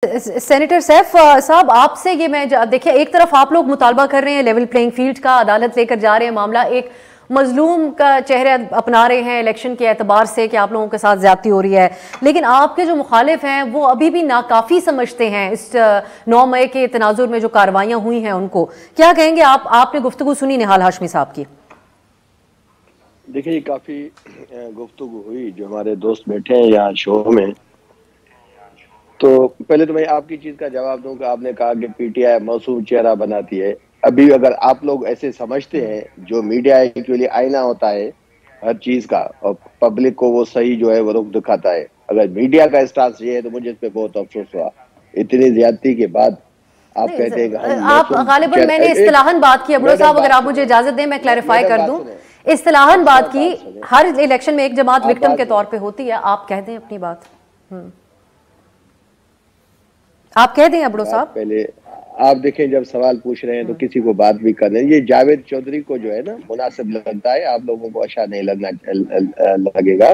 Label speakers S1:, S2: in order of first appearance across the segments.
S1: Senator safe صاحب آپ سے یہ میں دیکھیں ایک طرف آپ لوگ مطالبہ کر رہے ہیں لیول پلینگ فیلڈ کا، عدالت لے کر جا رہے ہیں معاملہ، ایک مظلوم کا چہرہ اپنا رہے ہیں الیکشن کے اعتبار سے کہ آپ لوگوں کے ساتھ زیادتی ہو رہی ہے، لیکن آپ کے جو مخالف ہیں وہ ابھی بھی ناکافی سمجھتے ہیں اس 9 مئی کے تناظر میں جو کاروائیاں ہوئی ہیں ان کو کیا کہیں گے آپ نے گفتگو سنی نہال ہاشمی صاحب کی؟
S2: دیکھیں یہ کافی گفتگو ہوئی جو ہمارے دوست بیٹھے ہیں یہاں شو میں، تو پہلے تو میں آپ کی چیز کا جواب دوں کہ آپ نے کہا کہ پی ٹی آئی معصوم چہرہ بناتی ہے۔ ابھی اگر آپ لوگ ایسے سمجھتے ہیں جو میڈیا کے لیے آئینہ ہوتا ہے ہر چیز کا اور پبلک کو وہ صحیح جو ہے وہ رخ دکھاتا ہے، اگر میڈیا کا اسٹانس یہ ہے تو مجھے اس پہ بہت افسوس ہوا۔ اتنی زیادتی کے بعد آپ کہتے ہیں کہ ہم
S1: آپ غالباً میں نے اصطلاحاً بات کی، عبداللہ صاحب اگر آپ مجھے اجازت دیں میں کلیریفائی کر دوں، اصطلاحاً بات کی، ہر الیکشن میں ایک جماعت وکٹم کے طور پہ ہوتی ہے، آپ کہہ دیں اپنی بات، آپ کہہ دیں عبداللہ صاحب۔
S2: پہلے آپ دیکھیں جب سوال پوچھ رہے ہیں تو کسی کو بات بھی کرنے، یہ جاوید چودھری کو جو ہے نا مناسب لگتا ہے، آپ لوگوں کو اچھا نہیں لگے گا۔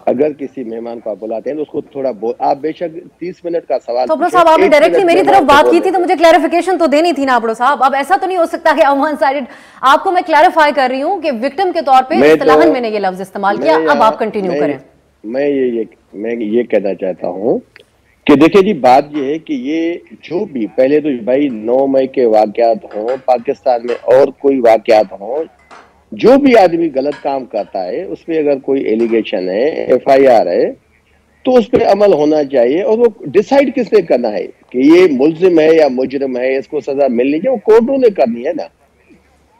S2: اگر کسی مہمان کو آپ بلاتے ہیں تو اس کو تھوڑا آپ بے شک 30 منٹ کا سوال
S1: تو عبداللہ صاحب آپ نے ڈائریکٹلی میری طرف بات کی تھی تو مجھے کلیریفیکیشن تو دینی تھی نا عبداللہ صاحب، اب ایسا تو نہیں ہو سکتا کہ ون سائیڈڈ، آپ کو میں کلیریفائی کر رہی ہوں کہ وکٹم کے طور پہ اصطلاحاً میں نے یہ لفظ استعمال کیا، اب آپ کنٹینیو کریں۔
S2: میں یہ کہنا چاہتا ہوں کہ دیکھیں جی بات یہ ہے کہ یہ جو بھی پہلے تو بھائی 9 مئی کے واقعات ہوں، پاکستان میں اور کوئی واقعات ہوں، جو بھی آدمی غلط کام کرتا ہے اس پہ اگر کوئی ایلیگیشن ہے، ایف آئی آر ہے تو اس پہ عمل ہونا چاہیے، اور وہ ڈیسائیڈ کس نے کرنا ہے کہ یہ ملزم ہے یا مجرم ہے، اس کو سزا ملنی چاہیے، وہ کورٹوں نے کرنی ہے نا۔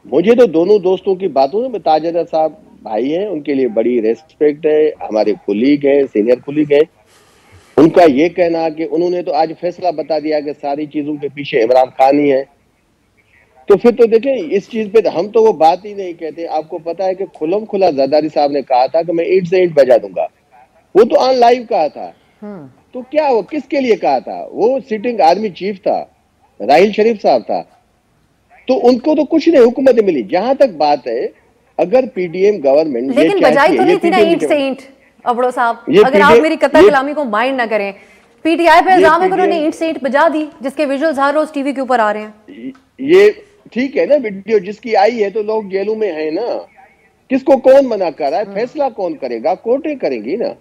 S2: مجھے تو دونوں دوستوں کی باتوں میں تاجدر صاحب بھائی ہیں، ان کے لیے بڑی ریسپیکٹ ہے، ہمارے کولیگ ہیں، سینئر کولیگ ہیں، ان کا یہ کہنا کہ انہوں نے تو آج فیصلہ بتا دیا کہ ساری چیزوں کے پیچھے عمران خان ہی ہے، تو پھر تو دیکھیں اس چیز پہ ہم تو وہ بات ہی نہیں کہتے۔ آپ کو پتا ہے کہ کھلم کھلا زرداری صاحب نے کہا تھا کہ میں اینٹ سے اینٹ بجا دوں گا، وہ تو آن لائیو کہا تھا، تو کیا وہ کس کے لیے کہا تھا؟ وہ سٹنگ آرمی چیف تھا، راحیل شریف صاحب تھا، تو ان کو تو کچھ نہیں حکومت ملی۔ جہاں تک بات ہے اگر پی ڈی ایم گورنمنٹ
S1: لیکن بجائی تو نہیں تھی نا اینٹ سے اینٹ عبداللہ صاحب، اگر آپ میری قطع کلامی کو مائنڈ نہ کریں، پی ٹی آئی پہ الزام ہے کہ انہوں نے اینٹ سے اینٹ بجا دی، جس کے ویژولز ہر روز ٹی وی کے اوپر آ رہے ہیں۔
S2: یہ ٹھیک ہے نا، ویڈیو جس کی آئی ہے تو لوگ جیلوں میں ہیں نا، کس کو کون منع کر رہا ہے؟ فیصلہ کون کرے گا؟ کورٹیں کریں گی نا۔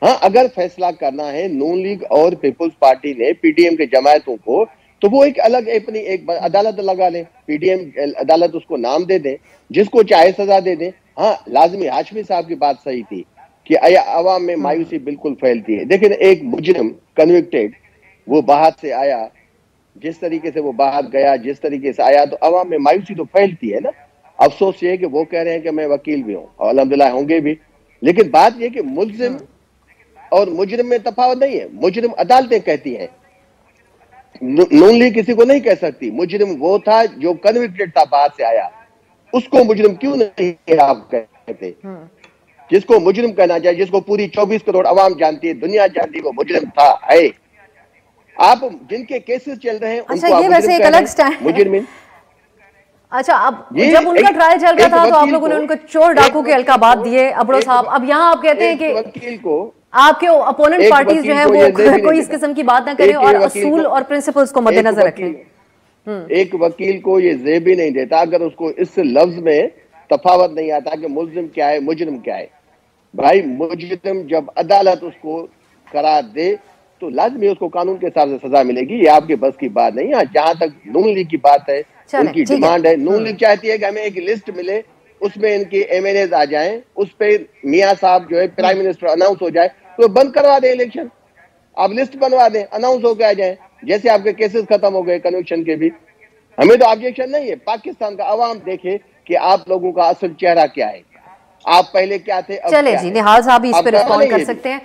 S2: ہاں اگر فیصلہ کرنا ہے نون لیگ اور پیپلز پارٹی نے پی ڈی ایم کے جماعتوں کو، تو وہ ایک الگ اپنی ایک عدالت لگا لیں، پی ڈی ایم عدالت اس کو نام دے دیں، جس کو چاہے سزا دے دیں۔ ہاں لازمی ہاشمی صاحب کی بات صحیح تھی کہ عوام میں مایوسی بالکل پھیلتی ہے۔ دیکھیں ایک مجرم کنوکٹڈ وہ باہر سے آیا، جس طریقے سے وہ باہر گیا، جس طریقے سے آیا، تو عوام میں مایوسی تو پھیلتی ہے نا۔ افسوس یہ کہ وہ کہہ رہے ہیں کہ میں وکیل بھی ہوں اور الحمدللہ ہوں گے بھی، لیکن بات یہ کہ ملزم اور مجرم میں تفاوت نہیں ہے۔ مجرم عدالتیں کہتی ہیں، نون لیگ کسی کو نہیں کہہ سکتی۔ مجرم وہ تھا جو کنوکٹڈ تھا، باہر سے آیا، اس کو مجرم کیوں نہیں آپ کہتے؟ جس کو مجرم کہنا چاہیے، جس کو پوری 24 کروڑ عوام جانتی ہے، دنیا جانتی ہے، وہ مجرم تھا ہے۔ آپ جن کے کیسز چل رہے ہیں ان کو آپ مجرم کہہ رہے ہیں، مجرمین۔
S1: اچھا اب جب ان کا ٹرائل چل رہا تھا تو آپ لوگوں نے ان کو چور ڈاکو کے القابات دیے عبداللہ صاحب، اب یہاں آپ کہتے ہیں کہ آپ کے اپوننٹ پارٹیز جو ہیں وہ کوئی اس قسم کی بات نہ کریں اور اصول اور پرنسپلز کو مد نظر رکھیں۔
S2: ایک وکیل کو یہ زیب ہی نہیں دیتا اگر اس کو اس لفظ میں تفاوت نہیں آتا کہ ملزم کیا ہے، مجرم کیا ہے۔ بھائی مجرم جب عدالت اس کو قرار دے تو لازمی اس کو قانون کے حساب سے سزا ملے گی، یہ آپ کے بس کی بات نہیں ہے۔ جہاں تک نون لیگ کی بات ہے، ان کی ڈیمانڈ ہے، نون لیگ چاہتی ہے کہ ہمیں ایک لسٹ ملے، اس میں ان کے ایم این ایز آ جائیں، اس پہ میاں صاحب جو ہے پرائم منسٹر اناؤنس ہو جائے تو بند کروا دیں الیکشن، آپ لسٹ بنوا دیں، اناؤنس ہو کے آ جائیں، جیسے آپ کے کیسز ختم ہو گئے کنوکشن کے بھی۔ ہمیں تو آبجیکشن نہیں ہے، پاکستان کا عوام دیکھے کہ آپ لوگوں کا اصل چہرہ کیا ہے، آپ پہلے کیا تھے اب
S1: چلے
S2: کیا
S1: جی
S2: ہے۔
S1: نہال صاحب اس پہ رسپونڈ کر سکتے ہیں۔